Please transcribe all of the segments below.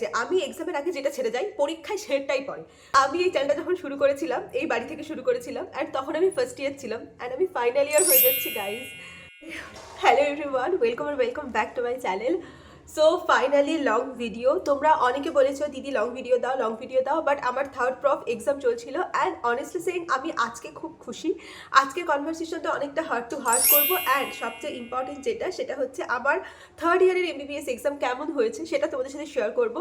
গেছে। আমি এক্সামের আগে যেটা ছেড়ে যাই পরীক্ষায় সেটাই পড়ে। আমি এই চ্যানেলটা যখন শুরু করেছিলাম, এই বাড়ি থেকে শুরু করেছিলাম, অ্যান্ড তখন আমি ফার্স্ট ইয়ার ছিলাম, অ্যান্ড আমি ফাইনাল ইয়ার হয়ে যাচ্ছি guys. Hello everyone, welcome back to my channel. So finally long video. তোমরা অনেকে বলেছো দিদি লং ভিডিও দাও, বাট আমার থার্ড প্রফ এক্সাম চলছিল, অ্যান্ড অনেস্টলি সেইং আমি আজকে খুব খুশি। আজকে কনভারসেশনটা অনেকটা হার্ট টু হার্ট করবো, অ্যান্ড সবচেয়ে ইম্পর্টেন্ট সেটা হচ্ছে আমার থার্ড ইয়ারের এমবিবিএস এক্সাম কেমন হয়েছে সেটা তোমাদের সাথে শেয়ার করব।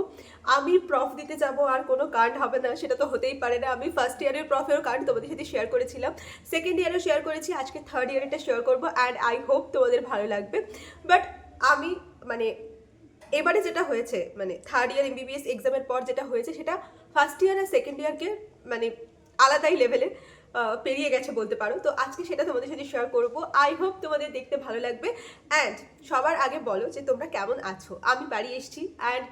আমি প্রফ দিতে যাব আর কোনো কাণ্ড হবে না, সেটা তো হতেই পারে না। আমি ফার্স্ট ইয়ারের প্রফের কাণ্ড তোমাদের সাথে শেয়ার করেছিলাম, সেকেন্ড ইয়ারও শেয়ার করেছি, আজকে থার্ড ইয়ারেরটা শেয়ার করবো, অ্যান্ড আই হোপ তোমাদের ভালো লাগবে। বাট আমি এবারে যেটা হয়েছে থার্ড ইয়ার এমবিবিএস এক্সামের পর যেটা হয়েছে সেটা ফার্স্ট ইয়ার আর সেকেন্ড ইয়ারকে আলাদাই লেভেলে পেরিয়ে গেছে বলতে পারো। তো আজকে সেটা তোমাদের সাথে শেয়ার করবো। আই হোপ তোমাদের দেখতে ভালো লাগবে। অ্যান্ড সবার আগে বলো যে তোমরা কেমন আছো। আমি বাড়ি এসেছি, অ্যান্ড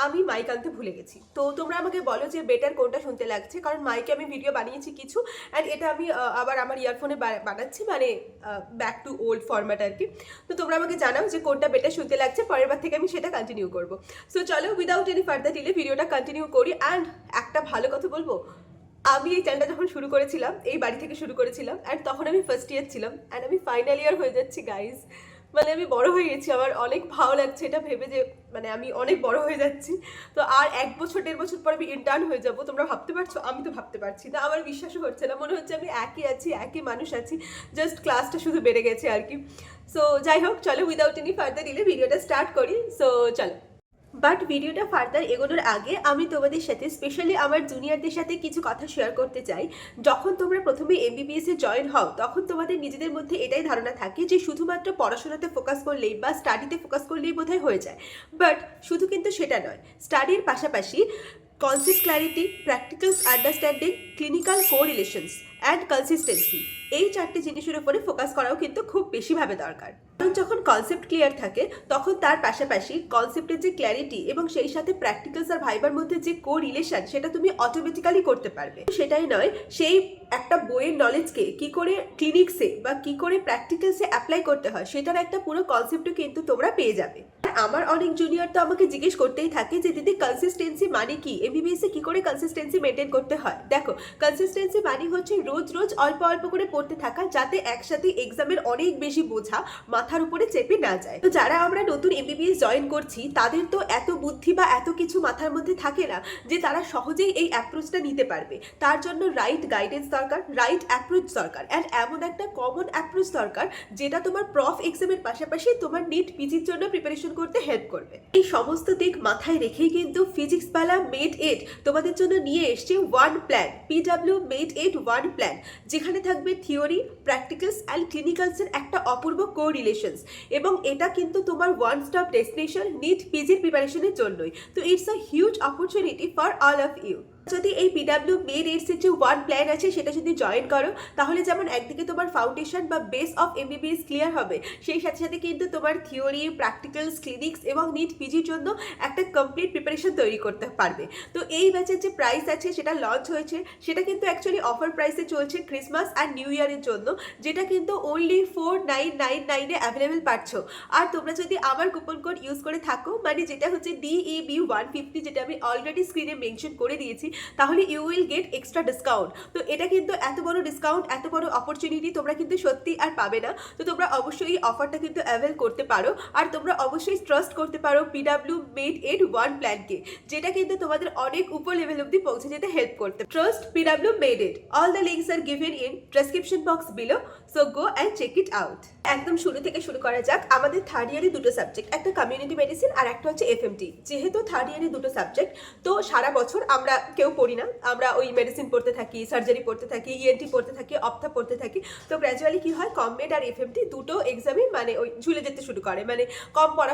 আমি মাইক আনতে ভুলে গেছি। তো তোমরা আমাকে বলো যে বেটার কোনটা শুনতে লাগছে, কারণ মাইকে আমি ভিডিও বানিয়েছি কিছু, অ্যান্ড এটা আমি আবার আমার ইয়ারফোনে বানাচ্ছি, ব্যাক টু ওল্ড ফরম্যাট আর কি। তো তোমরা আমাকে জানাও যে কোনটা বেটার শুনতে লাগছে, পরের বার থেকে আমি সেটা কন্টিনিউ করবো। সো চলো উইদাউট এনি ফার্দার ডিলে ভিডিওটা কন্টিনিউ করি। অ্যান্ড একটা ভালো কথা বলবো, আমি এই চ্যানেলটা যখন শুরু করেছিলাম, এই বাড়ি থেকে শুরু করেছিলাম, অ্যান্ড তখন আমি ফার্স্ট ইয়ার ছিলাম, অ্যান্ড আমি ফাইনাল ইয়ার হয়ে যাচ্ছি গাইজ। আমি বড় হয়ে গেছি, আমার অনেক ভালো লাগছে এটা ভেবে যে আমি অনেক বড় হয়ে যাচ্ছি। তো আর 1 বছর 1.5 বছর পর আমি ইন্টার্ন হয়ে যাব। তোমরা ভাবতে পারছো? আমি তো ভাবতে পারছি না, আমার বিশ্বাসও হচ্ছে না। মনে হচ্ছে আমি একই আছি, একই মানুষ আছি, জাস্ট ক্লাসটা শুধু বেড়ে গেছে আর কি। সো যাই হোক, চলো উইদাউট এনি ফার্দার ডিলে ভিডিওটা স্টার্ট করি। সো চলো। বাট ভিডিওটা ফার্দার এগোনোর আগে আমি তোমাদের সাথে স্পেশালি আমার জুনিয়রদের সাথে কিছু কথা শেয়ার করতে চাই। যখন তোমরা প্রথমে এমবিবিএস এ জয়েন হও, তখন তোমাদের নিজেদের মধ্যে এটাই ধারণা থাকে যে শুধুমাত্র পড়াশোনাতে ফোকাস করলেই বা স্টাডিতে ফোকাস করলেই বোধহয় হয়ে যায়। বাট শুধু কিন্তু সেটা নয়, স্টাডির পাশাপাশি concept clarity, practicals understanding, clinical correlations and consistency, এই 4টে জিনিসের উপরে ফোকাস করাও কিন্তু খুব বেশিভাবে দরকার। কারণ যখন কনসেপ্ট ক্লিয়ার থাকে, তখন তার পাশাপাশি কনসেপ্টের যে ক্ল্যারিটি এবং সেই সাথে প্র্যাকটিক্যালস আর ভাইবার মধ্যে যে কোরিলেশন, সেটা তুমি অটোমেটিক্যালি করতে পারবে। সেটাই নয়, সেই একটা বইয়ের নলেজকে কি করে ক্লিনিক্সে বা কি করে প্র্যাকটিক্যালসে অ্যাপ্লাই করতে হয়, সেটার একটা পুরো কনসেপ্টও কিন্তু তোমরা পেয়ে যাবে। আমার অনেক জুনিয়র তো আমাকে জিজ্ঞেস করতেই থাকে যে দিদি কনসিস্টেন্সি মানে কি, এমবিবিএস এ কি করে কনসিস্টেন্সি মেনটেন করতে হয়। দেখো, কনসিস্টেন্সি মানে হচ্ছে রোজ রোজ অল্প অল্প করে পড়তে থাকা, যাতে একসাথে এক্সামের অনেক বেশি বোঝা মাথার উপরে চেপে না যায়। তো যারা আমরা নতুন এমবিবিএস জয়েন করছি, তাদের তো এত বুদ্ধি বা এত কিছু মাথার মধ্যে থাকে না যে তারা সহজেই এই অ্যাপ্রোচটা নিতে পারবে। তার জন্য রাইট গাইডেন্স দরকার, রাইট অ্যাপ্রোচ দরকার, অ্যান্ড এমন একটা কমন অ্যাপ্রোচ দরকার যেটা তোমার প্রফ এক্সামের পাশাপাশি তোমার নিট পিজির জন্য প্রিপারেশন করতে হেল্প করবে। এই সমস্ত দিক মাথায় রেখেই কিন্তু ফিজিক্স বালা মেড 8 তোমাদের জন্য নিয়ে এসছে one plan, PW made 8 one plan, যেখানে থাকবে থিওরি, প্র্যাকটিক্যালস অ্যান্ড ক্লিনিক্যালসের একটা অপূর্ব কোরিলেশনস, এবং এটা কিন্তু তোমার ওয়ান স্টপ ডেস্টিনেশন নিট পিজির প্রিপারেশনের জন্যই। তো it's a huge opportunity for all of you. যদি এই পিডব্লিউ মেড 8 এর যে ওয়ান প্ল্যান আছে সেটা যদি জয়েন করো, তাহলে যেমন একদিকে তোমার ফাউন্ডেশন বা বেস অফ এমবিবিএস ক্লিয়ার হবে, সেই সাথে সাথে কিন্তু তোমার থিওরি, প্র্যাকটিক্যালস, ক্লিনিক্স এবং নিট পিজির জন্য একটা কমপ্লিট প্রিপারেশন তৈরি করতে পারবে। তো এই ব্যাচের যে প্রাইস আছে সেটা লঞ্চ হয়েছে, সেটা কিন্তু অ্যাকচুয়ালি অফার প্রাইসে চলছে ক্রিসমাস অ্যান্ড নিউ ইয়ারের জন্য, যেটা কিন্তু অনলি 4999 এ অ্যাভেলেবেল পাচ্ছ। আর তোমরা যদি আমার কুপন কোড ইউজ করে থাকো, যেটা হচ্ছে DEB150, যেটা আমি অলরেডি স্ক্রিনে মেনশন করে দিয়েছি, তাহলে you will get extra discount. তো এটা কিন্তু এত বড় ডিসকাউন্ট, এত বড় অপরচুনিটি তোমরা কিন্তু সত্যি আর পাবে না। তো তোমরা অবশ্যই এই অফারটা কিন্তু অ্যাভেল করতে পারো, আর তোমরা অবশ্যই ট্রাস্ট করতে পারো পিডব্লিউ মেড 8 ওয়ান প্ল্যানকে, যেটা কিন্তু তোমাদের অনেক উপর লেভেল অব্দি পৌঁছে যেতে হেল্প করতে। Trust PW made 8। All the links are given in description box below, so go and check it out. একদম শুরু থেকে শুরু করা যাক। আমাদের থার্ড ইয়ারে দুটো সাবজেক্ট, একটা কমিউনিটি মেডিসিন আর একটা হচ্ছে এফএমটি। যেহেতু থার্ড ইয়ারে দুটো সাবজেক্ট, তো সারা বছর আমরা কেউ পড়ি না, আমরা ওই মেডিসিন পড়তে থাকি, সার্জারি পড়তে থাকি, ইএনটি পড়তে থাকি, অপথা পড়তে থাকি। তো গ্র্যাজুয়ালি কি হয়, কমমেড আর এফএমটি দুটো এক্সামে ওই ঝুলে যেতে শুরু করে, কম পড়া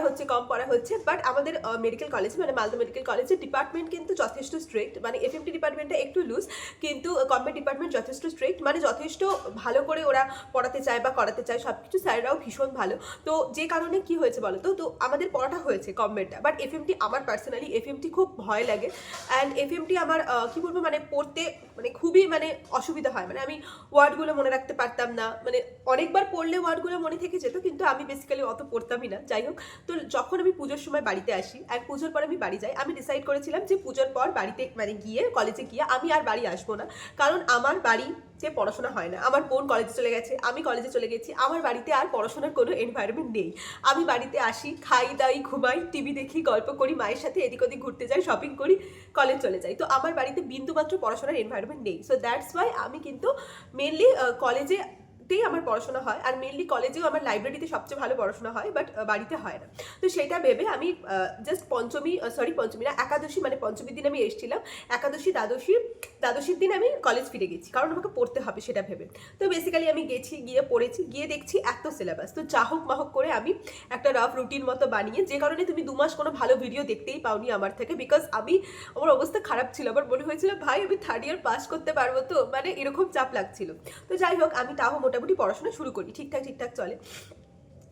হচ্ছে। বাট আমাদের মেডিকেল কলেজ মালদা মেডিকেল কলেজের ডিপার্টমেন্ট কিন্তু যথেষ্ট স্ট্রিক্ট। এফএমটি ডিপার্টমেন্টটা একটু লুজ, কিন্তু কমমেড ডিপার্টমেন্ট যথেষ্ট স্ট্রিক্ট, যথেষ্ট ভালো করে ওরা পড়াতে চায় বা করাতে চায়, সব কিছু স্যাররাও ভীষণ ভালো। তো যে কারণে কি হয়েছে বলো তো আমাদের পড়াটা হয়েছে কমমেডটা, বাট এফএমটি আমার পার্সোনালি এফএমটি খুব ভয় লাগে। অ্যান্ড এফএমটি আমার কি বলবো মানে পড়তে মানে খুবই মানে অসুবিধা হয়, মানে আমি ওয়ার্ডগুলো মনে রাখতে পারতাম না, মানে অনেকবার পড়লে ওয়ার্ডগুলো মনে থেকে যেত, কিন্তু আমি বেসিক্যালি অত পড়তামই না। যাই হোক, তো যখন আমি পুজোর সময় বাড়িতে আসি আর পুজোর পর আমি বাড়ি যাই, আমি ডিসাইড করেছিলাম যে পুজোর পর বাড়িতে মানে গিয়ে কলেজে গিয়ে আমি আর বাড়ি আসবো না, কারণ আমার বাড়িতে পড়াশোনা হয় না। আমার বোন কলেজে চলে গেছে, আমি কলেজে চলে গেছি, আমার বাড়িতে আর পড়াশোনার কোনো এনভায়রনমেন্ট নেই। আমি বাড়িতে আসি, খাই দাই, ঘুমাই, টিভি দেখি, গল্প করি, মায়ের সাথে এদিক ওদিক ঘুরতে যাই, শপিং করি, কলেজ চলে যাই। তো আমার বাড়িতে বিন্দুমাত্র পড়াশোনার এনভায়রনমেন্ট নেই। সো দ্যাটস ওয়াই আমি কিন্তু মেনলি কলেজে আমার পড়াশোনা হয়, আর মেনলি কলেজেও আমার লাইব্রেরিতে সবচেয়ে ভালো পড়াশোনা হয়, বাট বাড়িতে হয় না। তো সেটা ভেবে আমি জাস্ট পঞ্চমী না, একাদশী মানে পঞ্চমীর দিন আমি এসেছিলাম, একাদশী দ্বাদশীর দিন আমি কলেজ ফিরে গেছি, কারণ আমাকে পড়তে হবে সেটা ভেবে। তো বেসিক্যালি আমি গেছি, গিয়ে পড়েছি, গিয়ে দেখছি এত সিলেবাস। তো চাহক মাহক করে আমি একটা রাফ রুটিন মতো বানিয়ে, যে কারণে তুমি 2 মাস কোনো ভালো ভিডিও দেখতেই পাওনি আমার থেকে, বিকজ আমার অবস্থা খারাপ ছিল। আমার মনে হয়েছিল ভাই আমি 3rd ইয়ার পাস করতে পারবো তো, মানে এরকম চাপ লাগছিল। তো যাই হোক, আমি তাও মোটামুটি পড়াশোনা শুরু করি, ঠিকঠাক চলে।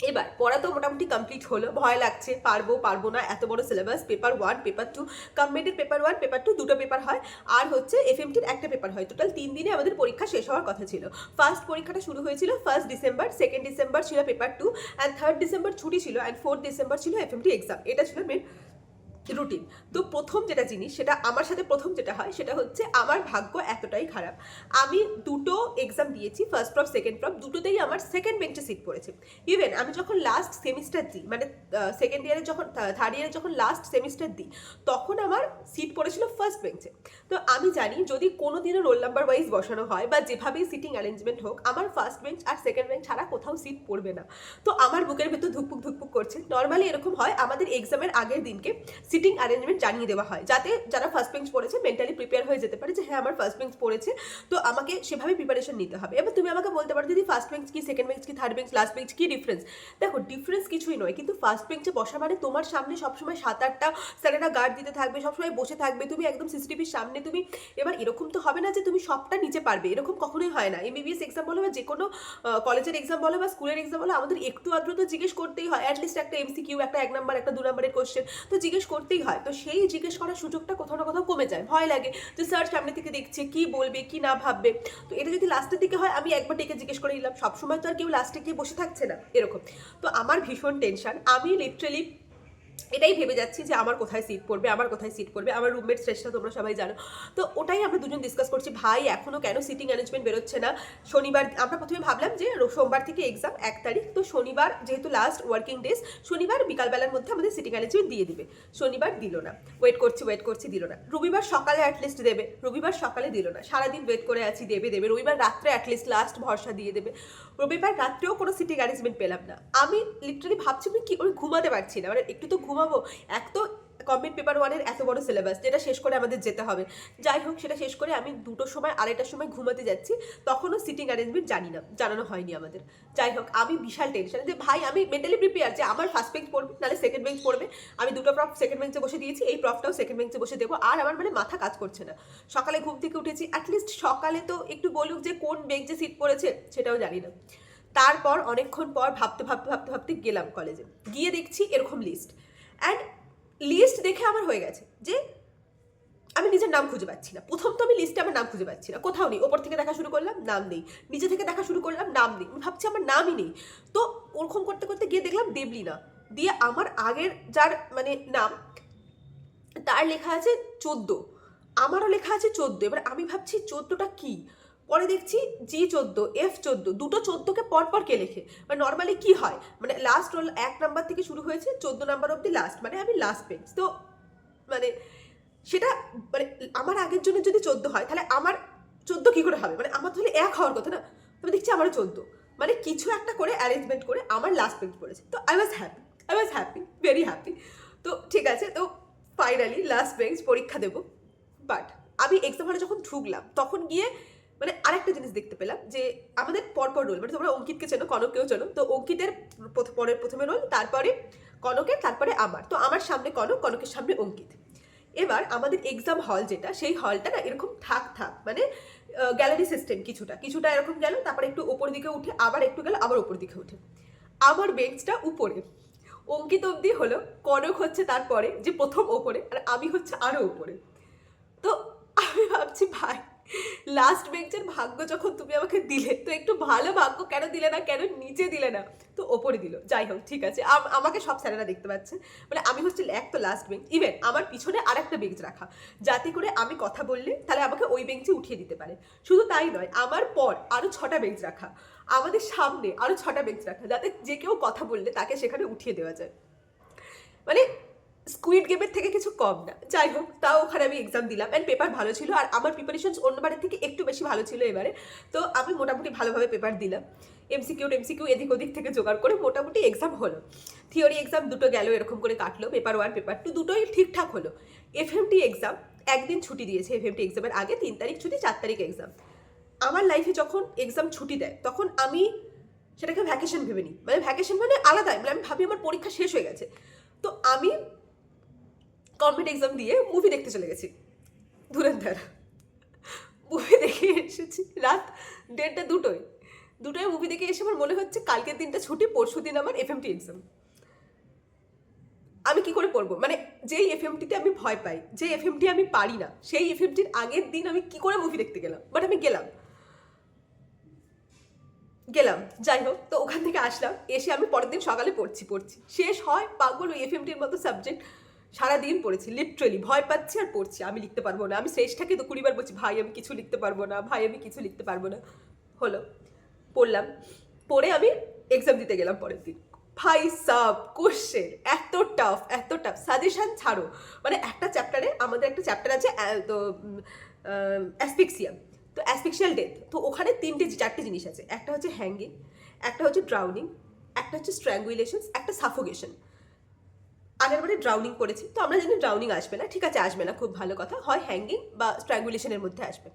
এবার পড়া তো মোটামুটি কমপ্লিট হলো, ভয় লাগছে পারবো না, এত বড় syllabus. Paper 1 paper 2 combined, paper 1 paper 2 দুটো পেপার হয়, আর হচ্ছে এফএমটির একটা পেপার হয়। টোটাল 3 দিনে আমাদের পরীক্ষা শেষ হওয়ার কথা ছিল। ফার্স্ট পরীক্ষাটা শুরু হয়েছিল 1 ডিসেম্বর, 2 ডিসেম্বর ছিল পেপার 2, অ্যান্ড 3 ডিসেম্বর ছুটি ছিল, অ্যান্ড 4 ডিসেম্বর ছিল এফএমটি এক্সাম। এটা ছিল মেন রুটিন। তো প্রথম যেটা জিনিস, সেটা আমার সাথে প্রথম যেটা হয় সেটা হচ্ছে আমার ভাগ্য এতটাই খারাপ, আমি দুটো এক্সাম দিয়েছি, ফার্স্ট প্রফ সেকেন্ড প্রফ, দুটোতেই আমার সেকেন্ড বেঞ্চে সিট পড়েছে। ইভেন আমি যখন লাস্ট সেমিস্টার দিই, মানে সেকেন্ড ইয়ারে যখন 3rd ইয়ারে যখন লাস্ট সেমিস্টার দিই, তখন আমার সিট পড়েছিল ফার্স্ট বেঞ্চে। তো আমি জানি যদি কোনো দিনও রোল নাম্বার ওয়াইজ বসানো হয় বা যেভাবেই সিটিং অ্যারেঞ্জমেন্ট হোক, আমার ফার্স্ট বেঞ্চ আর সেকেন্ড বেঞ্চ ছাড়া কোথাও সিট পড়বে না। তো আমার বুকের ভেতর ধুকপুক করছে। নর্মালি এরকম হয়, আমাদের এক্সামের আগের দিনকে সিটিং অ্যারেঞ্জমেন্ট জানিয়ে দেওয়া হয়, যাতে যারা ফার্স্ট বেঞ্চ পড়েছে মেন্টালি প্রিপেয়ার হয়ে যেতে পারে যে হ্যাঁ আমার ফার্স্ট বেঞ্চ পড়েছে, তো আমাকে সেভাবে প্রিপারেশন নিতে হবে। এবার তুমি আমাকে বলতে পারো দিদি ফার্স্ট বেঞ্চ কি, সেকেন্ড বেঞ্চ কি, থার্ড বেঞ্চ, লাস্ট বেঞ্চ কি ডিফারেন্স? দেখো, ডিফারেন্স কিছুই নয়, কিন্তু ফার্স্ট বেঞ্চে বসা মানে তোমার সামনে সবসময় 7-8টা স্যারেরা গার্ড দিতে থাকবে, সবসময় বসে থাকবে, তুমি একদম সিসিটিভির সামনে তুমি। এবার এরকম তো হবে না যে তুমি সবটা নিচে পারবে, এরকম কখনোই হয় না। এমবিবিএস এক্সাম বলো বা যে কোনো কলেজের এক্সাম বলো বা স্কুলের এক্সাম বলো, আমাদের একটু আদ্র তো জিজ্ঞেস করতেই হয়, অ্যাটলিস্ট একটা এমসিকিউ, একটা 1 নাম্বার, একটা 2 নাম্বারের কোশ্চেন তো জিজ্ঞেস করতেই হয়। তো সেই জিজ্ঞেস করার সুযোগটা কোথাও না কোথাও কমে যায়, ভয় লাগে যে স্যার সামনে থেকে দেখছে, কি বলবে কি না ভাববে। তো এটা যদি লাস্টের দিকে হয়, আমি একবার ডেকে জিজ্ঞেস করে নিলাম, সবসময় তো আর কেউ লাস্টে গিয়ে বসে থাকছে না এরকম। তো আমার ভীষণ টেনশন, আমি লিটারেলি এটাই ভেবে যাচ্ছি যে আমার কোথায় সিট পড়বে, আমার রুমমেট শ্রেষ্ঠা তোমরা সবাই জানো। তো ওটাই আমরা দুজন ডিসকাস করছি, ভাই এখনো কেন সিটিং অ্যারেঞ্জমেন্ট বেরোচ্ছে না। শনিবার আমরা প্রথমে ভাবলাম যে সোমবার থেকে এক্সাম 1 তারিখ, তো শনিবার যেহেতু লাস্ট ওয়ার্কিং ডেজ, শনিবার বিকালবেলার মধ্যে আমাদের সিটিং অ্যারেঞ্জমেন্ট দিয়ে দিবে। শনিবার দিল না, ওয়েট করছি দিল না। রবিবার সকালে অ্যাটলিস্ট দেবে, রবিবার সকালে দিল না, সারাদিন ওয়েট করে আছি দেবে। রবিবার রাত্রে অ্যাটলিস্ট লাস্ট ভরসা দিয়ে দেবে। রবিবার রাত্রেও কোনো সিটিং অ্যারেঞ্জমেন্ট পেলাম না। আমি লিটারালি ভাবছি আমি কি করে ঘুমাতে পারছি না, মানে একটু তো ঘুমাবো। এক তো কমপ্লিট পেপার 1-এর এত বড় সিলেবাস, যেটা শেষ করে আমাদের যেতে হবে। যাই হোক, সেটা শেষ করে আমি 2টোর সময় 2:30টার সময় ঘুমাতে যাচ্ছি, তখনও সিটিং অ্যারেঞ্জমেন্ট জানানো হয়নি আমাদের। যাই হোক, আমি বিশাল টেনশন যে ভাই আমি মেন্টালি প্রিপেয়ার যে আমার ফার্স্ট বেঞ্চ পড়বে, নাহলে সেকেন্ড বেঞ্চ পড়বে। আমি 2টো প্রফ সেকেন্ড বেঞ্চে বসে দিয়েছি, এই প্রফটাও সেকেন্ড বেঞ্চে বসে দেবো। আর আমার মানে মাথা কাজ করছে না। সকালে ঘুম থেকে উঠেছি, অ্যাটলিস্ট সকালে তো একটু বলুক যে কোন বেঞ্চে সিট পড়েছে, সেটাও জানি না। তারপর অনেকক্ষণ পর ভাবতে গেলাম কলেজে, গিয়ে দেখছি এরকম লিস্ট। অ্যান্ড লিস্ট দেখে আমার হয়ে গেছে যে আমি নিজের নাম খুঁজে পাচ্ছি না। প্রথম তো আমি লিস্টে আমার নাম খুঁজে পাচ্ছি না, কোথাও নেই। ওপর থেকে দেখা শুরু করলাম, নাম নেই। নিচে থেকে দেখা শুরু করলাম, নাম নেই। আমি ভাবছি আমার নামই নেই। তো ওরকম করতে গিয়ে দেখলাম দেবলীনা, দিয়ে আমার আগের যার মানে নাম, তার লেখা আছে 14, আমারও লেখা আছে 14। এবার আমি ভাবছি 14টা কি, পরে দেখছি G14, F14, দুটো 14কে পরপর কে লেখে। মানে নর্মালি কি হয়, মানে লাস্ট রোল 1 নাম্বার থেকে শুরু হয়েছে, 14 নাম্বার অব্দি লাস্ট, মানে আমি লাস্ট বেঞ্চ। তো মানে সেটা মানে আমার আগের জন্য যদি 14 হয়, তাহলে আমার 14 কি করে হবে, মানে আমার তাহলে 1 হওয়ার কথা না। তবে দেখছি আমারও 14, মানে কিছু একটা করে অ্যারেঞ্জমেন্ট করে আমার লাস্ট বেঞ্চ পড়েছে। তো I was happy, very happy. তো ঠিক আছে, তো ফাইনালি লাস্ট বেঞ্চ পরীক্ষা দেবো। বাট আমি এক্সাম হলে যখন ঢুকলাম, তখন গিয়ে মানে আরেকটা জিনিস দেখতে পেলাম যে আমাদের পরপর রোল, মানে তোমরা অঙ্কিতকে চেনো, কনককেও চেনো। তো অঙ্কিতের প্রথমে রোল, তারপরে কনকের, তারপরে আমার। তো আমার সামনে কনকের সামনে অঙ্কিত। এবার আমাদের এক্সাম হল যেটা, সেই হলটা না এরকম থাক মানে গ্যালারি সিস্টেম, কিছুটা এরকম গেল, তারপরে একটু ওপর দিকে উঠে, আবার একটু গেল, আবার ওপর দিকে উঠে। আমার বেঞ্চটা উপরে, অঙ্কিত অবধি হলো, কনক হচ্ছে তারপরে যে প্রথম ওপরে, আর আমি হচ্ছে আরো উপরে। তো ভাবছি ভাই লাস্ট বেঞ্চের ভাগ্য যখন তুমি আমাকে দিলে, তো একটু ভালো ভাগ্য কেন দিলে না, কেন নিচে দিলে না, তো ওপরে দিল। যাই হোক, ঠিক আছে, আমাকে সব স্যারেরা দেখতে পাচ্ছে, মানে আমি হচ্ছে এক তো লাস্ট বেঞ্চ, ইভেন আমার পিছনে আর একটা বেঞ্চ রাখা, যাতে করে আমি কথা বললে তাহলে আমাকে ওই বেঞ্চে উঠিয়ে দিতে পারে। শুধু তাই নয়, আমার পর আরও 6টা বেঞ্চ রাখা, আমাদের সামনে আরও 6টা বেঞ্চ রাখা, যাতে যে কেউ কথা বললে তাকে সেখানে উঠিয়ে দেওয়া যায়। মানে স্কুইড গেমের থেকে কিছু কম না। যাই হোক, তাও ওখানে আমি এক্সাম দিলাম অ্যান্ড পেপার ভালো ছিল, আর আমার প্রিপারেশনস অন্যবারের থেকে একটু বেশি ভালো ছিল এবারে। তো আমি মোটামুটি ভালোভাবে পেপার দিলাম, এমসিকিউ এদিক ওদিক থেকে জোগাড় করে মোটামুটি এক্সাম হলো। থিওরি এক্সাম দুটো গেল, এরকম করে কাটলো, পেপার 1 পেপার 2 দুটোই ঠিকঠাক হলো। এফএমটি এক্সাম একদিন ছুটি দিয়েছে, এফএমটি এক্সামের আগে 3 তারিখ ছুটি, 4 তারিখ এক্সাম। আমার লাইফে যখন এক্সাম ছুটি দেয় তখন আমি সেটাকে ভ্যাকেশন ভেবে নিই, মানে ভ্যাকেশন মানে আলাদা, মানে আমি ভাবি আমার পরীক্ষা শেষ হয়ে গেছে। তো আমি গভর্নমেন্ট এক্সাম দিয়ে মুভি দেখতে চলে গেছি, ধুরন্ধর মুভি দেখে এসেছি রাত 1:30 দুটোয় মুভি দেখে এসে আমার মনে হচ্ছে কালকের দিনটা ছুটি, পরশু দিন আমার এফএমটি এক্সাম। আমি কি করে পড়বো, মানে যেই এফএমটিতে আমি ভয় পাই, যে এফএমটি আমি পারি না, সেই এফএমটির আগের দিন আমি কি করে মুভি দেখতে গেলাম, বাট আমি গেলাম। যাই হোক, তো ওখান থেকে আসলাম, এসে আমি পরের দিন সকালে পড়ছি শেষ হয় পাগল ওই এফএমটির মতো সাবজেক্ট, সারাদিন পড়েছি, লিটারেলি ভয় পাচ্ছি আর পড়ছি, আমি লিখতে পারবো না। আমি শেষটাকে তো 20 বার বলছি, ভাই আমি কিছু লিখতে পারবো না, ভাই আমি কিছু লিখতে পারবো না। হলো, পড়লাম, পড়ে আমি এক্সাম দিতে গেলাম পরের দিন। ভাই সাব কোশ্চেন এত টাফ সাজেশন ছাড়ো, মানে একটা চ্যাপ্টারে, আমাদের একটা চ্যাপ্টার আছে তো অ্যাসফিক্সিয়াম, তো অ্যাসফিক্সিয়াল ডেথ, তো ওখানে 4টে জিনিস আছে, একটা হচ্ছে হ্যাঙ্গিং, একটা হচ্ছে ড্রাউনিং, একটা হচ্ছে স্ট্র্যাঙ্গুলেশন, একটা সাফোগেশন। আগের বারে ড্রাউনিং করেছি, তো আমরা জানি ড্রাউনিং আসবে না, ঠিক আছে আসবে না, খুব ভালো কথা, হয় হ্যাঙ্গিং বা স্ট্র্যাঙ্গুলেশনের মধ্যে আসবে।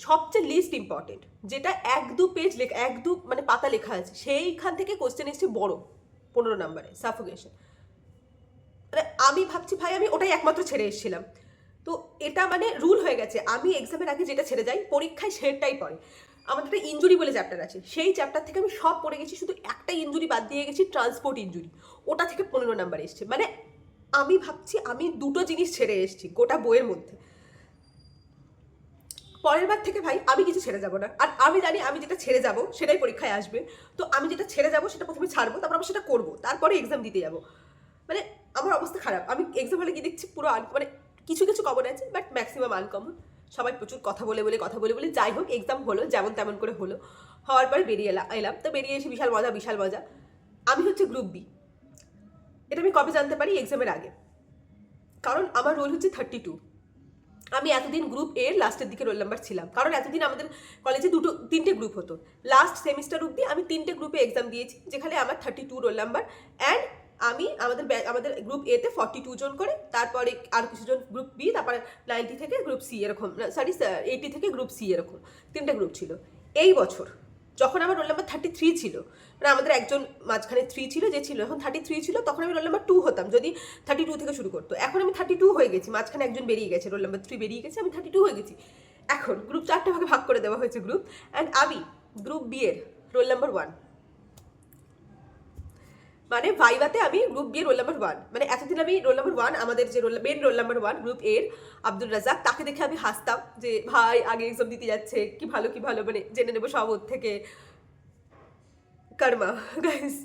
সবচেয়ে লিস্ট ইম্পর্টেন্ট, যেটা 1-2 পেজ লেখা, 1-2 মানে পাতা লেখা আছে, সেইখান থেকে কোশ্চেন এসছে বড় 15 নম্বরে, সাফোগেশন। মানে আমি ভাবছি ভাই আমি ওটাই একমাত্র ছেড়ে এসেছিলাম, তো এটা মানে রুল হয়ে গেছে, আমি এক্সামের আগে যেটা ছেড়ে যাই পরীক্ষায় সেটাই পড়ে। আমাদের একটা ইঞ্জুরি বলে চ্যাপ্টার আছে, সেই চ্যাপ্টার থেকে আমি সব পড়ে গেছি, শুধু একটা ইঞ্জুরি বাদ দিয়ে গেছি, ট্রান্সপোর্ট ইঞ্জুরি, ওটা থেকে 15 নাম্বার এসছে। মানে আমি ভাবছি আমি দুটো জিনিস ছেড়ে এসেছি গোটা বইয়ের মধ্যে। পরের বার থেকে ভাই আমি কিছু ছেড়ে যাবো না, আর আমি জানি আমি যেটা ছেড়ে যাবো সেটাই পরীক্ষায় আসবে, তো আমি যেটা ছেড়ে যাবো সেটা প্রথমে ছাড়বো, তারপর আমি সেটা করবো, তারপরে এক্সাম দিতে যাবো। মানে আমার অবস্থা খারাপ, আমি এক্সাম হলে গিয়ে দেখছি পুরো মানে কিছু কমন আছে, বাট ম্যাক্সিমাম আনকমন। সবাই প্রচুর কথা বলে যাই হোক, এক্সাম হলো যেমন তেমন করে হলো, হওয়ার পরে বেরিয়ে এলাম, তো বেরিয়ে এসে বিশাল মজা। আমি হচ্ছে গ্রুপ বি, এটা আমি কবে জানতে পারি, এক্সামের আগে, কারণ আমার রোল হচ্ছে 32। আমি এতদিন গ্রুপ এর লাস্টের দিকে রোল নাম্বার ছিলাম, কারণ এতদিন আমাদের কলেজে 3টে গ্রুপ হতো, লাস্ট সেমিস্টার অব্দি আমি 3টে গ্রুপে এক্সাম দিয়েছি, যেখানে আমার 32 রোল নাম্বার, অ্যান্ড আমি আমাদের গ্রুপ এতে 42 জন করে, তারপরে আর কিছুজন গ্রুপ বি, তারপরে 90 থেকে গ্রুপ সি, এরকম 80 থেকে গ্রুপ সি, এরকম 3টে গ্রুপ ছিল। এই বছর যখন আমার রোল নাম্বার 33 ছিল, মানে আমাদের একজন মাঝখানে 3 ছিল, যে ছিল এখন 33 ছিল, তখন আমি রোল নাম্বার 2 হতাম যদি 32 থেকে শুরু করতো। এখন আমি 32 হয়ে গেছি, মাঝখানে একজন বেরিয়ে গেছে, রোল নাম্বার 3 বেরিয়ে গেছে, আমি 32 হয়ে গেছি। এখন গ্রুপ 4টে ভাগে ভাগ করে দেওয়া হয়েছে গ্রুপ, অ্যান্ড আমি গ্রুপ বি এর রোল নাম্বার 1, মানে ভাইভাতে আমি গ্রুপ বি এর রোল নাম্বার 1। মানে এতদিন আমি রোল নাম্বার 1, আমাদের যে মেন রোল নাম্বার 1 গ্রুপ এর আব্দুল রাজাক, তাকে দেখে আমি হাসতাম যে ভাই আগে এক্সাম দিতে যাচ্ছে, কি ভালো মানে জেনে নেবো সব ওর থেকে, কর্মা গাইস।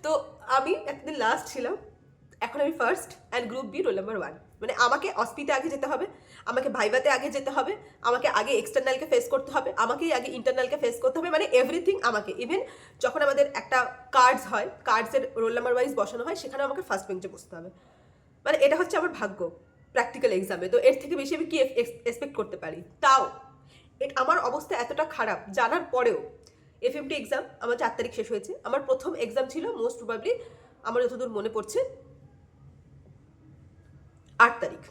তো আমি এতদিন লাস্ট ছিলাম, এখন আমি first, and group B roll number 1। মানে আমাকে অসপিতে আগে যেতে হবে, আমাকে ভাইভাতে আগে যেতে হবে, আমাকে আগে এক্সটার্নালকে ফেস করতে হবে, আমাকেই আগে ইন্টারনালকে ফেস করতে হবে, মানে এভরিথিং আমাকে। ইভেন যখন আমাদের একটা কার্ডস হয়, কার্ডসের রোল নাম্বার ওয়াইজ বসানো হয়, সেখানে আমাকে ফার্স্ট বেঞ্চে বসতে হবে। মানে এটা হচ্ছে আমার ভাগ্য প্র্যাকটিক্যাল এক্সামে, তো এর থেকে বেশি আমি কি এক্সপেক্ট করতে পারি। তাও আমার অবস্থা এতটা খারাপ জানার পরেও, এফএমটি এক্সাম আমার 4 তারিখ শেষ হয়েছে, আমার প্রথম এক্সাম ছিল মোস্ট প্রবাবলি, আমার যতদূর মনে পড়ছে 8 তারিখ,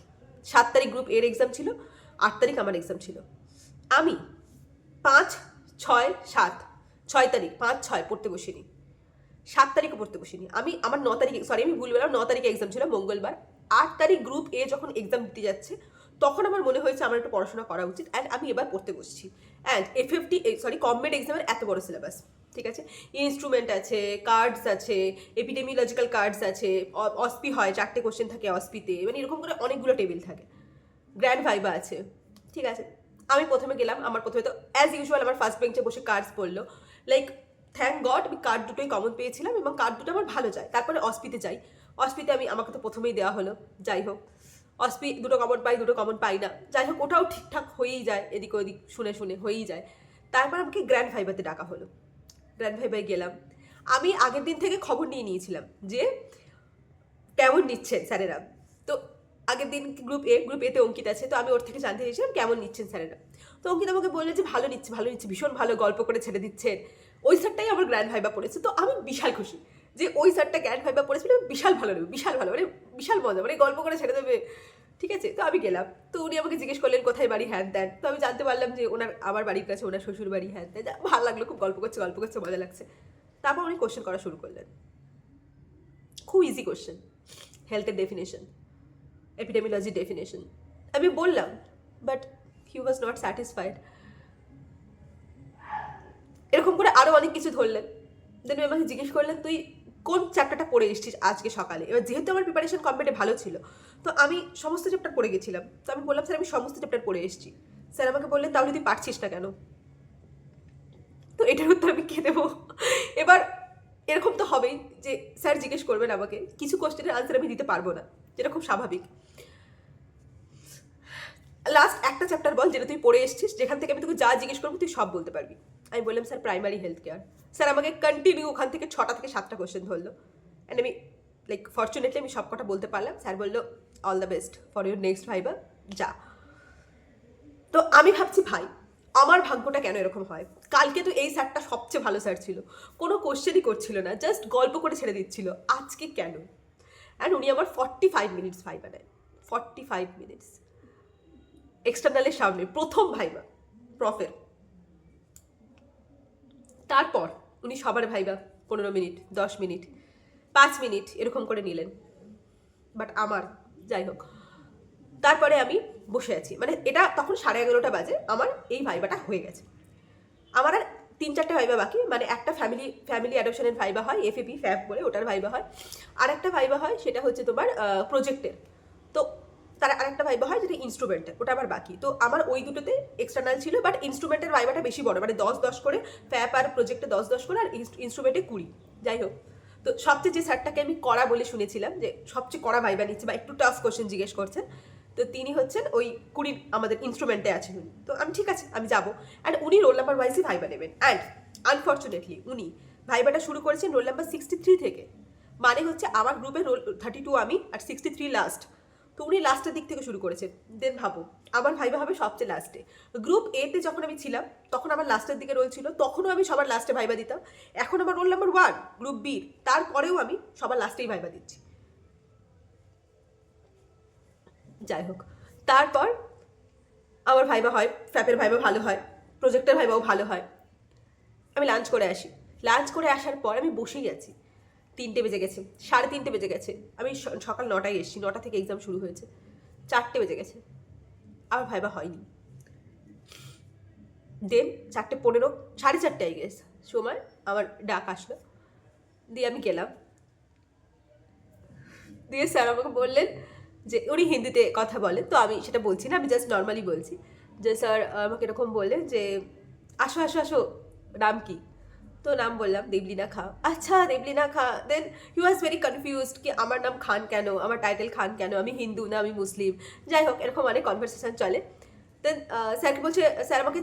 7 তারিখ গ্রুপ এর এক্সাম ছিল, 8 তারিখ আমার এক্সাম ছিল। আমি 5, 6, 7, 6 তারিখ 5, 6 পড়তে বসিনি, 7 তারিখও পড়তে বসিনি আমি। আমার 9 তারিখে, সরি আমি ভুল বললাম, 9 তারিখে এক্সাম ছিল মঙ্গলবার। 8 তারিখ গ্রুপ এ যখন এক্সাম দিতে যাচ্ছে, তখন আমার মনে হয়েছে আমার একটু পড়াশোনা করা উচিত, অ্যান্ড আমি এবার পড়তে বসছি। অ্যান্ড কমবেড এক্সামের এত বড় সিলেবাস, ঠিক আছে, ইনস্ট্রুমেন্ট আছে, কার্ডস আছে, এপিডেমিওলজিক্যাল কার্ডস আছে, অসপি হয়, 4টে কোশ্চেন থাকে অসপিতে, মানে এরকম করে অনেকগুলো টেবিল থাকে, গ্র্যান্ড ভাইবা আছে, ঠিক আছে, আমি প্রথমে গেলাম, আমার প্রথমে তো অ্যাজ ইউজুয়াল আমার ফার্স্ট বেঞ্চে বসে কার্ডস পড়লো। লাইক থ্যাংক গড আমি কার্ড দুটোই কমন পেয়েছিলাম এবং কার্ড দুটো আমার ভালো যায়। তারপরে অস্পিতে যাই, অস্পিতে আমাকে তো প্রথমেই দেওয়া হলো, যাই হোক অস্পি দুটো কমন পাই না, যাই হোক ওটাও ঠিকঠাক হয়েই যায়, এদিক ওদিক শুনে শুনে হয়েই যায়। তারপর আমাকে গ্র্যান্ড ভাইভাতে ডাকা হলো, গ্র্যান্ড ভাইভায় গেলাম। আমি আগের দিন থেকে খবর নিয়ে নিয়েছিলাম যে কেমন নিচ্ছেন স্যারেরা। তো আগের দিন গ্রুপ এতে অঙ্কিত আছে, তো আমি ওর থেকে জানতে চেয়েছিলাম কেমন নিচ্ছেন স্যারেরা। তো অঙ্কিত আমাকে বললে যে ভালো নিচ্ছে, ভীষণ ভালো, গল্প করে ছেড়ে দিচ্ছেন। ওই স্যারটাই আমার গ্র্যান্ড ভাইবা পড়েছে, তো আমি বিশাল খুশি যে ওই স্যারটা গ্র্যান্ড ভাইবা পড়েছিল, বিশাল ভালো লাগবে, বিশাল ভালো, মানে বিশাল মজা, মানে গল্প করে ছেড়ে দেবে। ঠিক আছে, তো আমি গেলাম, তো উনি আমাকে জিজ্ঞেস করলেন কোথায় বাড়ি, হ্যান ত্যান। তো আমি জানতে পারলাম যে আমার বাড়ির কাছে ওনার শ্বশুর বাড়ি, হ্যান ত্যান। ভালো লাগলো, খুব গল্প করছে মজা লাগছে। তারপর উনি কোশ্চেন করা শুরু করলেন, খুব ইজি কোশ্চেন, হেলথের ডেফিনেশন, এপিডেমিওলজি ডেফিনেশন। আমি বললাম, but he was not satisfied. এরকম করে আরও অনেক কিছু ধরলেন। দেন আমাকে জিজ্ঞেস করলেন তুই কোন চ্যাপ্টারটা পড়ে এসেছিস আজকে সকালে। এবার যেহেতু আমার প্রিপারেশন কমপ্লিটে ভালো ছিল, তো আমি সমস্ত চ্যাপ্টার পড়ে গেছিলাম। তো আমি বললাম স্যার আমি সমস্ত চ্যাপ্টার পড়ে এসেছি। স্যার আমাকে বললেন তাহলে তুই পারছিস না কেন? তো এটার উত্তর আমি কে দেবো? এবার এরকম তো হবেই যে স্যার জিজ্ঞেস করবেন আমাকে, কিছু কোশ্চেনের আনসার আমি দিতে পারবো না, যেটা খুব স্বাভাবিক। লাস্ট একটা চ্যাপ্টার বল যেটা তুই পড়ে এসেছিস, যেখান থেকে আমি তোকে যা জিজ্ঞেস করবো তুই সব বলতে পারবি। আমি বললাম sir primary health care. Sir আমাকে কন্টিনিউ ওখান থেকে 6টা থেকে 7টা কোশ্চেন ধরলো, অ্যান্ড আমি লাইক ফর্চুনেটলি আমি সব কটা বলতে পারলাম। স্যার বললো all the best for your next viva, যা। তো আমি ভাবছি ভাই আমার ভাগ্যটা কেন এরকম হয়। কালকে তো এই স্যারটা সবচেয়ে ভালো স্যার ছিল, কোনো কোশ্চেনই করছিল না, জাস্ট গল্প করে ছেড়ে দিচ্ছিল, আজকে কেন? অ্যান্ড উনি আমার 45 মিনিটস ভাইবা নেয়, 45 মিনিটস এক্সটার্নালের সামনে, প্রথম ভাইবা প্রফের। তারপর উনি সবার ভাইবা 15 মিনিট, 10 মিনিট, 5 মিনিট এরকম করে নিলেন, বাট আমার যাই হোক। তারপরে আমি বসে আছি, মানে এটা তখন 11:30 বাজে, আমার এই ভাইবাটা হয়ে গেছে। আমার আর 3-4টে ভাইবা বাকি, মানে একটা ফ্যামিলি অ্যাডপশনের ভাইবা হয়, FAP ফ্যাপ বলে ওটার ভাইবা হয়, আর একটা ভাইবা হয় সেটা হচ্ছে তোমার প্রজেক্টের। তো তার আরেকটা ভাইবা হয় যেটা ইনস্ট্রুমেন্টের, ওটা আমার বাকি। তো আমার ওই দুটোতে এক্সটার্নাল ছিল, বাট ইনস্ট্রুমেন্টের ভাইবাটা বেশি বড়, মানে 10-10 করে, ফ্যাপ আর প্রজেক্টে 10-10 করে, আর ইনস্ট্রুমেন্টে 20। যাই হোক, তো সবচেয়ে যে স্যারটাকে আমি কড়া বলে শুনেছিলাম যে সবচেয়ে কড়া ভাইবা নিচ্ছে বা একটু টাফ কোশ্চেন জিজ্ঞেস করছেন, তো তিনি হচ্ছেন ওই 20 আমাদের ইনস্ট্রুমেন্টে আছেন উনি। তো আমি ঠিক আছে আমি যাবো, অ্যান্ড উনি রোল নাম্বার ওয়াইজই ভাইবা নেবেন। অ্যান্ড আনফর্চুনেটলি উনি ভাইবাটা শুরু করেছেন রোল নাম্বার 63 থেকে, মানে হচ্ছে আমার গ্রুপে রোল 32 আমি, আর 63 লাস্ট। তো উনি লাস্টের দিক থেকে শুরু করেছেন। দেন ভাবো আমার ভাইবা হবে সবচেয়ে লাস্টে। গ্রুপ এতে যখন আমি ছিলাম তখন আমার লাস্টের দিকে রোল ছিল, তখনও আমি সবার লাস্টে ভাইবা দিতাম। এখন আমার রোল নাম্বার 1 গ্রুপ বির, তারপরেও আমি সবার লাস্টেই ভাইবা দিচ্ছি। যাই হোক, তারপর আমার ভাইবা হয়, ফ্যাপের ভাইবা ভালো হয়, প্রজেক্টের ভাইবাও ভালো হয়। আমি লাঞ্চ করে আসি, লাঞ্চ করে আসার পর আমি বসেই আছি, 3টে বেজে গেছে, 3:30 বেজে গেছে। আমি সকাল 9টায় এসেছি, 9টা থেকে এক্সাম শুরু হয়েছে, 4টে বেজে গেছে, আমার ভাইবা হয়নি। দেন 4:15, 4:30 গেস সময় আমার ডাক আসলো, দিয়ে আমি গেলাম। দিয়ে স্যার আমাকে বললেন যে, উনি হিন্দিতে কথা বলেন, তো আমি সেটা বলছি না, আমি জাস্ট নর্মালি বলছি যে স্যার আমাকে এরকম বললেন যে আসো আসো আসো, নাম কি? তো নাম বললাম দেবলিনা খা। আচ্ছা দেবলিনা খা। দেন হি ওয়াজ ভেরি কনফিউজড কি আমার নাম খান কেন, আমার টাইটেল খান কেন, আমি হিন্দু না আমি মুসলিম। যাই হোক এরকম অনেক কনভারসেশন চলে। দেন স্যারকে বলছে, স্যার আমাকে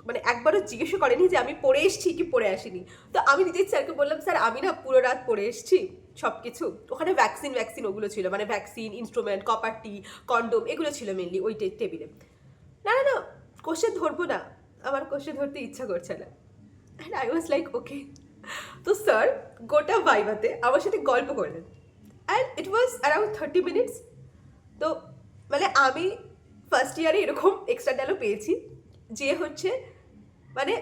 মানে একবারও জিজ্ঞেসও করেনি যে আমি পড়ে এসেছি কি পড়ে আসিনি। তো আমি নিজেই স্যারকে বললাম স্যার আমি না পুরো রাত পড়ে এসেছি সব কিছু। ওখানে ভ্যাকসিন ওগুলো ছিল, মানে ভ্যাকসিন, ইনস্ট্রুমেন্ট, কপার টি, কন্ডোম এগুলো ছিল মেনলি ওই টেবিলে। না না না কোশ্চেন ধরবো না, আমার কোশ্চেন ধরতে ইচ্ছা করছে না। And I was like okay. তো স্যার গোটা ভাইভাতে আমার সাথে গল্প করলেন, and it was around 30 minutes. তো মানে আমি ফার্স্ট ইয়ারে এরকম এক্সটার্নালও পেয়েছি যে হচ্ছে মানে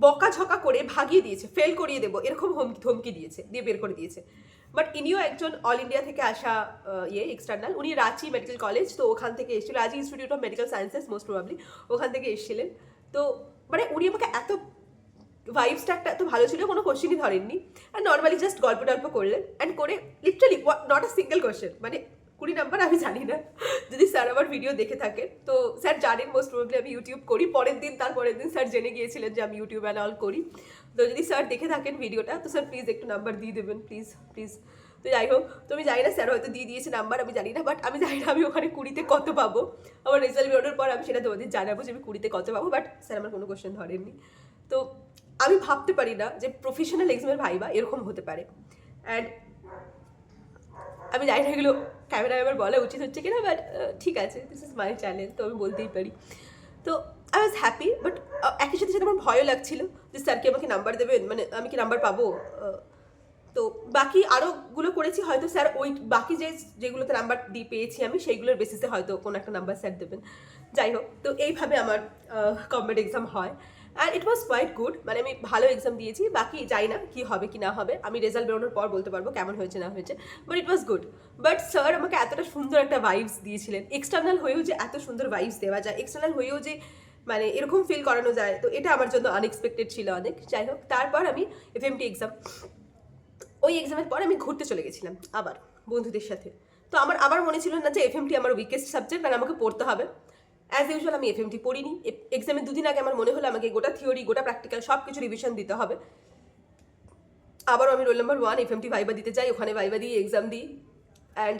বকাঝকা করে ভাগিয়ে দিয়েছে, ফেল করিয়ে দেবো এরকম ধমকি দিয়েছে, দিয়ে বের করে দিয়েছে। বাট ইনিও একজন অল ইন্ডিয়া থেকে আসা এক্সটার্নাল, উনি রাঁচি মেডিকেল কলেজ, তো ওখান থেকে এসেছিল, Ranchi institute of medical sciences most probably, ওখান থেকে এসেছিলেন। তো মানে উনি আমাকে এত ভাইবসটা একটা এত ভালো ছিল, কোনো কোশ্চেনই ধরেননি, অ্যান্ড নর্মালি জাস্ট গল্প টল্প করলেন, অ্যান্ড করে literally not a single question, মানে 20 নাম্বার আমি জানি না। যদি স্যার আমার ভিডিও দেখে থাকে তো স্যার জানেন মোস্ট প্রবাবলি আমি ইউটিউব করি। তারপরের দিন স্যার জেনে গিয়েছিলেন যে আমি ইউটিউব অ্যান্ড অল করি। তো যদি স্যার দেখে থাকেন ভিডিওটা তো স্যার প্লিজ একটু নাম্বার দিয়ে দেবেন, প্লিজ প্লিজ। তো যাই হোক, তো আমি জানি না স্যার হয়তো দিয়ে দিয়েছে নাম্বার, আমি জানি না, বাট আমি জানি না আমি ওখানে 20-তে কত পাবো। আমার রেজাল্ট বেরোনোর পর আমি সেটা তোমাদের জানাবো যে আমি 20-তে কত পাবো, বাট স্যার আমার কোনো কোশ্চেন ধরেননি। তো আমি ভাবতে পারি না যে প্রফেশনাল এক্সামের ভাইবা এরকম হতে পারে। অ্যান্ড আমি জানি না এগুলো ক্যামেরায় আমার বলা উচিত হচ্ছে কিনা, বাট ঠিক আছে, দিস ইজ মাই চ্যানেল, তো আমি বলতেই পারি। তো আই ওয়াজ হ্যাপি, বাট একই সাথে সাথে আমার ভয়ও লাগছিল যে স্যার কি আমাকে নাম্বার দেবেন, মানে আমি কি নাম্বার পাবো। তো বাকি আরোগুলো করেছি, হয়তো স্যার ওই বাকি যেগুলোতে নাম্বার দিয়ে পেয়েছি আমি সেইগুলোর বেসিসে হয়তো কোনো একটা নাম্বার স্যার দেবেন। যাই হোক, তো এইভাবে আমার কম্পিটিটিভ এক্সাম হয় and it was quite good. মানে আমি ভালো এক্সাম দিয়েছি, বাকি যাই না কি হবে কি না হবে, আমি রেজাল্ট বেরোনোর পর বলতে পারবো কেমন হয়েছে না হয়েছে, but it was good. But sir আমাকে এতটা সুন্দর একটা ভাইবস দিয়েছিলেন, এক্সটার্নাল হয়েও যে এত সুন্দর ভাইবস দেওয়া যায়, এক্সটার্নাল হয়েও যে মানে এরকম ফিল করানো যায়, তো এটা আমার জন্য আনএক্সপেক্টেড ছিল অনেক। যাই হোক, তারপর আমি এফএমটি এক্সাম, ওই এক্সামের পর আমি ঘুরতে চলে গেছিলাম আবার বন্ধুদের সাথে। তো আমার আবার মনে ছিল না যে এফএমটি আমার উইকেস্ট সাবজেক্ট আর আমাকে পড়তে হবে। অ্যাজ ইউজুয়াল আমি এফএমটি পড়িনি। এক্সামের দুদিন আগে আমার মনে হলো আমাকে গোটা থিওরি গোটা প্র্যাকটিক্যাল সব কিছু রিভিশন দিতে হবে। আবারও আমি রোল নাম্বার 1 এফএমটি ভাইবা দিতে যাই, ওখানে ভাইবা দিই, এক্সাম দিই। অ্যান্ড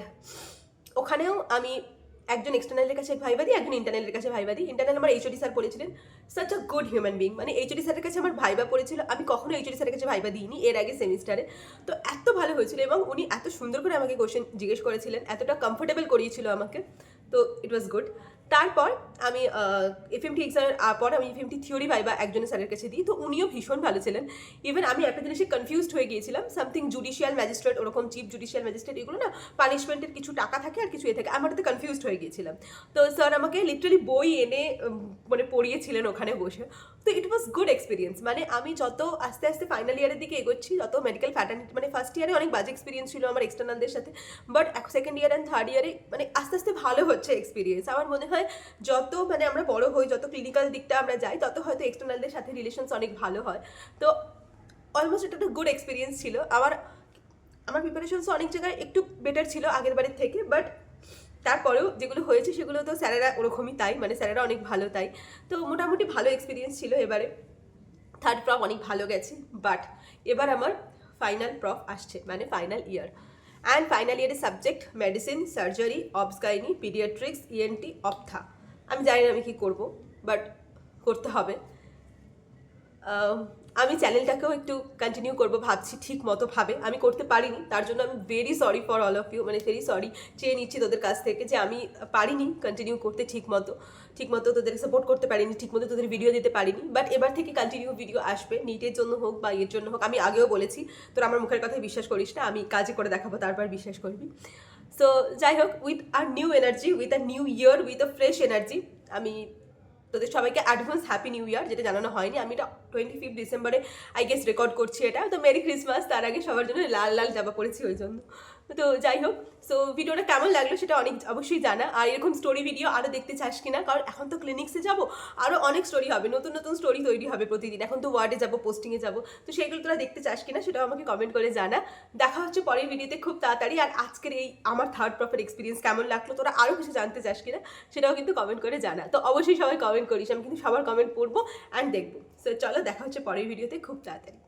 ওখানেও আমি একজন এক্সটার্নালের কাছে ভাইবা দিই, একজন ইন্টারনালের কাছে ভাইবা দিই। ইন্টারনাল আমার এইচওডি স্যার পড়েছিলেন, such a good human being. মানে এইচওডি স্যারের কাছে আমার ভাইবা পড়েছিল, আমি কখনো এইচওডি স্যারের কাছে ভাইবা দিইনি এর আগে সেমিস্টারে। তো এত ভালো হয়েছিল এবং উনি এত সুন্দর করে আমাকে কোশ্চেন জিজ্ঞেস করেছিলেন, এতটা কমফোর্টেবল করিয়েছিল আমাকে, তো ইট ওয়াজ গুড। তারপর আমি এফএমটি এক্সামের পর আমি এফএমটি থিওরি ভাইবা একজনের স্যারের কাছে দিই, তো উনিও ভীষণ ভালো ছিলেন। ইভেন আমি একটা জিনিসে কনফিউজড হয়ে গিয়েছিলাম, সামথিং জুডিশিয়াল ম্যাজিস্ট্রেট, ওরকম চিফ জুডিশিয়াল ম্যাজিস্ট্রেট, এগুলো না পানিশমেন্টের কিছু টাকা থাকে আর কিছু এ থাকে, আমার তো কনফিউজড হয়ে গিয়েছিলাম। তো স্যার আমাকে লিটারালি বই এনে মানে পড়িয়েছিলেন ওখানে বসে। তো ইট ওয়াজ গুড এক্সপিরিয়েন্স। মানে আমি যত আস্তে আস্তে ফাইনাল ইয়ারের দিকে এগোচ্ছি, যত মেডিকেল ফ্যাটার্নিটি, মানে ফার্স্ট ইয়ারে অনেক বাজে এক্সপিরিয়েন্স ছিল আমার এক্সটার্নালদের সাথে, but second year and third ইয়ারে মানে আস্তে আস্তে ভালো হচ্ছে এক্সপিরিয়েন্স। আমার মনে হয় যত মানে আমরা বড় হই, যত ক্লিনিক্যাল দিকটা আমরা যাই, তত হয়তো এক্সটার্নালদের সাথে রিলেশনস অনেক ভালো হয়। তো অলমোস্ট এটা একটা গুড এক্সপিরিয়েন্স ছিল। আমার প্রিপারেশনস অনেক জায়গায় একটু বেটার ছিল আগের বারের থেকে, বাট তারপরেও যেগুলো হয়েছে সেগুলো তো স্যারেরা ওরকমই, তাই মানে স্যারেরা অনেক ভালো, তাই তো মোটামুটি ভালো এক্সপিরিয়েন্স ছিল। এবারে থার্ড প্রফ অনেক ভালো গেছে, বাট এবার আমার ফাইনাল প্রফ আসছে, মানে ফাইনাল ইয়ার। অ্যান্ড ফাইনাল ইয়ারের subject medicine, surgery, obsgyne, pediatrics, ENT, ophtha. আমি জানি না আমি কী করবো, বাট করতে হবে। আমি চ্যানেলটাকেও একটু কন্টিনিউ করবো ভাবছি, ঠিক মতো ভাবে আমি করতে পারিনি, তার জন্য আমি very sorry for all of you, মানে ভেরি সরি চেয়ে নিচ্ছি তোদের কাছ থেকে যে আমি পারিনি কন্টিনিউ করতে ঠিক মতো তোদের সাপোর্ট করতে পারিনি, ঠিক মতো তোদের ভিডিও দিতে পারিনি। বাট এবার থেকে কন্টিনিউ ভিডিও আসবে, নিটের জন্য হোক বা এর জন্য হোক। আমি আগেও বলেছি, তোরা আমার মুখের কথায় বিশ্বাস করিস না, আমি কাজে করে দেখাবো, তারপর বিশ্বাস করবি। সো যাই হোক, with our new energy, with a new year, with a fresh energy, আমি তোদের সবাইকে অ্যাডভান্স হ্যাপি নিউ ইয়ার, যেটা জানানো হয়নি। আমি এটা 25 ডিসেম্বরে আই গেস রেকর্ড করছি এটা, তো মেরি ক্রিসমাস। তার আগে সবার জন্য লাল লাল জামা পরেছি ওই জন্য। তো যাই হোক, সো ভিডিওটা কেমন লাগলো সেটা অবশ্যই জানা। আর এরকম স্টোরি ভিডিও আরও দেখতে চাস কিনা, কারণ এখন তো ক্লিনিক্সে যাবো, আরও অনেক স্টোরি হবে, নতুন নতুন স্টোরি তৈরি হবে প্রতিদিন। এখন তো ওয়ার্ডে যাবো, পোস্টিংয়ে যাবো, তো সেগুলো তোরা দেখতে চাস কিনা সেটাও আমাকে কমেন্ট করে জানা। দেখা হচ্ছে পরের ভিডিওতে খুব তাড়াতাড়ি। আর আজকের এই আমার থার্ড প্রফের এক্সপিরিয়েন্স কেমন লাগলো, তোরা আরও কিছু জানতে চাস কিনা সেটাও কিন্তু কমেন্ট করে জানা। তো অবশ্যই সবাই কমেন্ট করিস, আমি কিন্তু সবার কমেন্ট পড়বো অ্যান্ড দেখবো। সো চলো, দেখা হচ্ছে পরের ভিডিওতে খুব তাড়াতাড়ি।